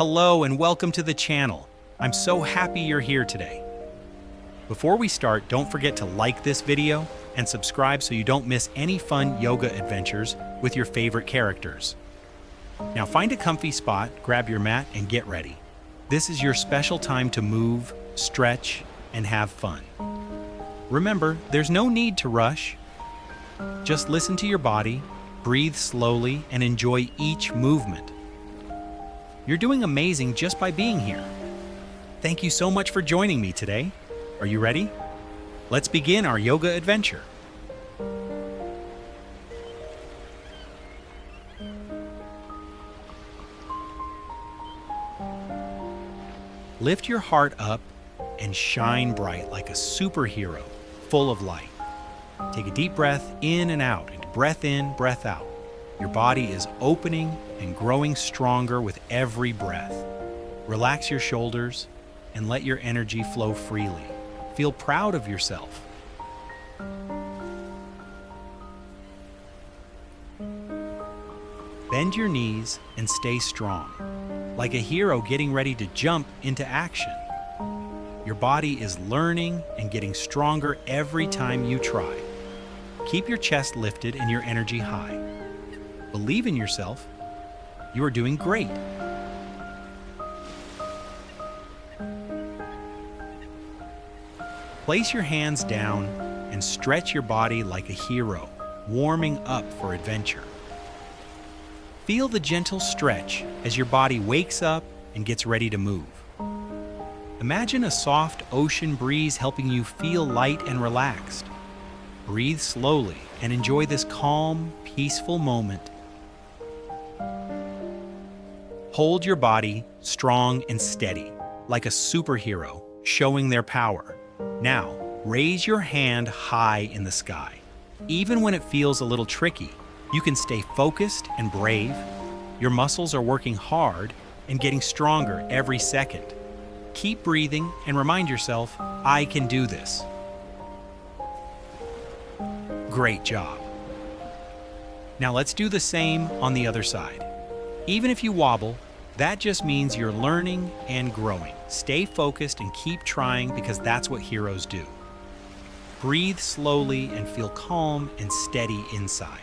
Hello and welcome to the channel. I'm so happy you're here today. Before we start, don't forget to like this video and subscribe so you don't miss any fun yoga adventures with your favorite characters. Now find a comfy spot, grab your mat, and get ready. This is your special time to move, stretch, and have fun. Remember, there's no need to rush. Just listen to your body, breathe slowly, and enjoy each movement. You're doing amazing just by being here. Thank you so much for joining me today. Are you ready? Let's begin our yoga adventure. Lift your heart up and shine bright like a superhero, full of light. Take a deep breath in and out, and breath in, breath out. Your body is opening and growing stronger with every breath. Relax your shoulders and let your energy flow freely. Feel proud of yourself. Bend your knees and stay strong, like a hero getting ready to jump into action. Your body is learning and getting stronger every time you try. Keep your chest lifted and your energy high. Believe in yourself. You are doing great. Place your hands down and stretch your body like a hero, warming up for adventure. Feel the gentle stretch as your body wakes up and gets ready to move. Imagine a soft ocean breeze helping you feel light and relaxed. Breathe slowly and enjoy this calm, peaceful moment. Hold your body strong and steady, like a superhero, showing their power. Now, raise your hand high in the sky. Even when it feels a little tricky, you can stay focused and brave. Your muscles are working hard and getting stronger every second. Keep breathing and remind yourself, I can do this. Great job. Now let's do the same on the other side. Even if you wobble, that just means you're learning and growing. Stay focused and keep trying because that's what heroes do. Breathe slowly and feel calm and steady inside.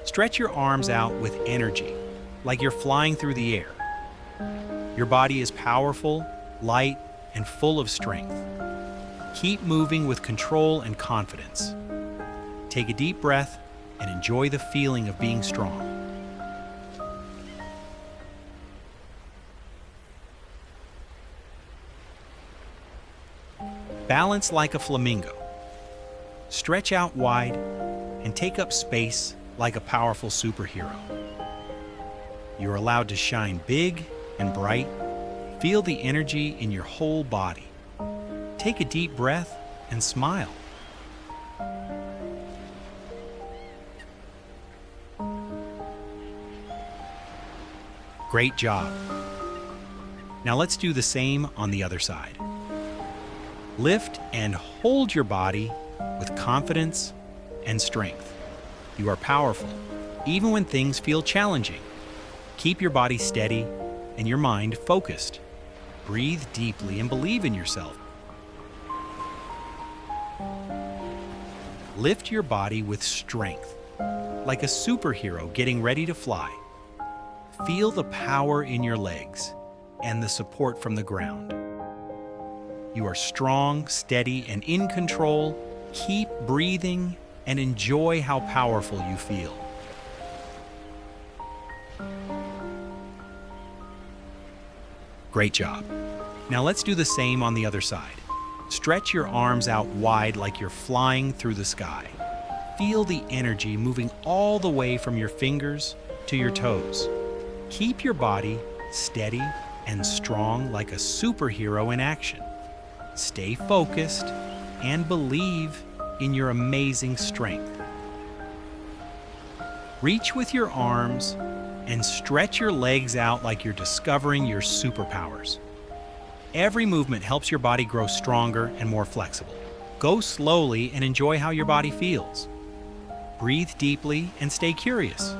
Stretch your arms out with energy, like you're flying through the air. Your body is powerful, light, and full of strength. Keep moving with control and confidence. Take a deep breath and enjoy the feeling of being strong. Balance like a flamingo. Stretch out wide and take up space like a powerful superhero. You're allowed to shine big and bright. Feel the energy in your whole body. Take a deep breath and smile. Great job. Now let's do the same on the other side. Lift and hold your body with confidence and strength. You are powerful, even when things feel challenging. Keep your body steady and your mind focused. Breathe deeply and believe in yourself. Lift your body with strength, like a superhero getting ready to fly. Feel the power in your legs and the support from the ground. You are strong, steady, and in control. Keep breathing and enjoy how powerful you feel. Great job. Now let's do the same on the other side. Stretch your arms out wide like you're flying through the sky. Feel the energy moving all the way from your fingers to your toes. Keep your body steady and strong like a superhero in action. Stay focused and believe in your amazing strength. Reach with your arms and stretch your legs out like you're discovering your superpowers. Every movement helps your body grow stronger and more flexible. Go slowly and enjoy how your body feels. Breathe deeply and stay curious.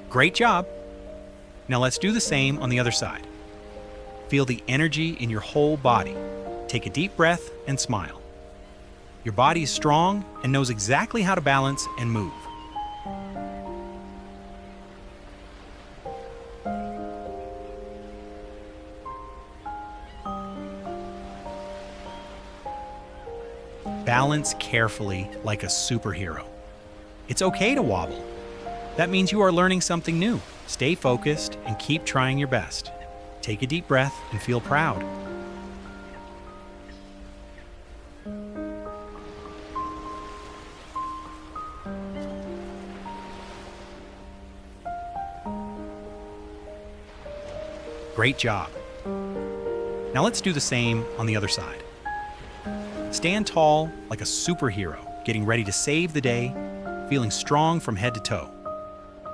Great job! Now let's do the same on the other side. Feel the energy in your whole body. Take a deep breath and smile. Your body is strong and knows exactly how to balance and move. Balance carefully like a superhero. It's okay to wobble. That means you are learning something new. Stay focused and keep trying your best. Take a deep breath and feel proud. Great job. Now let's do the same on the other side. Stand tall like a superhero, getting ready to save the day, feeling strong from head to toe.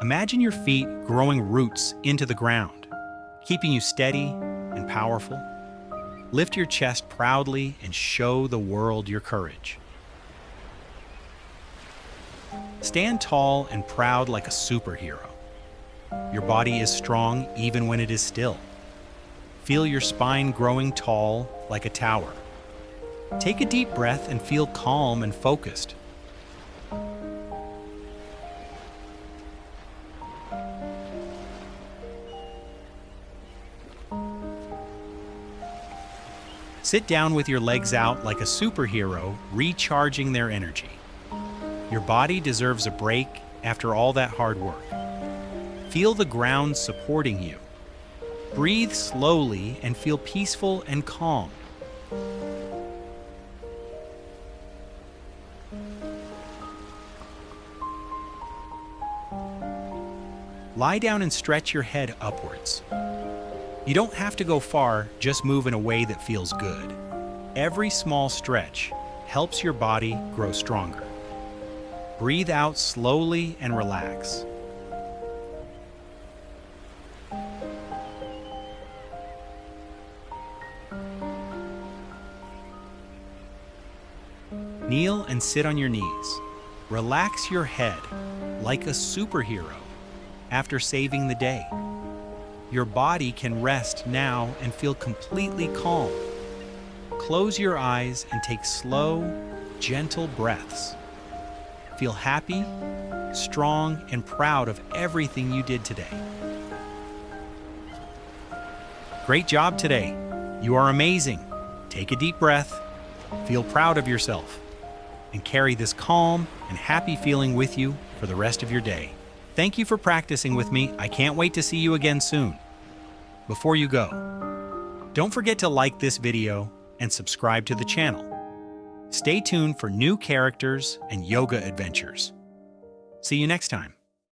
Imagine your feet growing roots into the ground, keeping you steady and powerful. Lift your chest proudly and show the world your courage. Stand tall and proud like a superhero. Your body is strong even when it is still. Feel your spine growing tall like a tower. Take a deep breath and feel calm and focused. Sit down with your legs out like a superhero, recharging their energy. Your body deserves a break after all that hard work. Feel the ground supporting you. Breathe slowly and feel peaceful and calm. Lie down and stretch your head upwards. You don't have to go far, just move in a way that feels good. Every small stretch helps your body grow stronger. Breathe out slowly and relax. Kneel and sit on your knees. Relax your head like a superhero after saving the day. Your body can rest now and feel completely calm. Close your eyes and take slow, gentle breaths. Feel happy, strong, and proud of everything you did today. Great job today. You are amazing. Take a deep breath, feel proud of yourself, and carry this calm and happy feeling with you for the rest of your day. Thank you for practicing with me. I can't wait to see you again soon. Before you go, don't forget to like this video and subscribe to the channel. Stay tuned for new characters and yoga adventures. See you next time.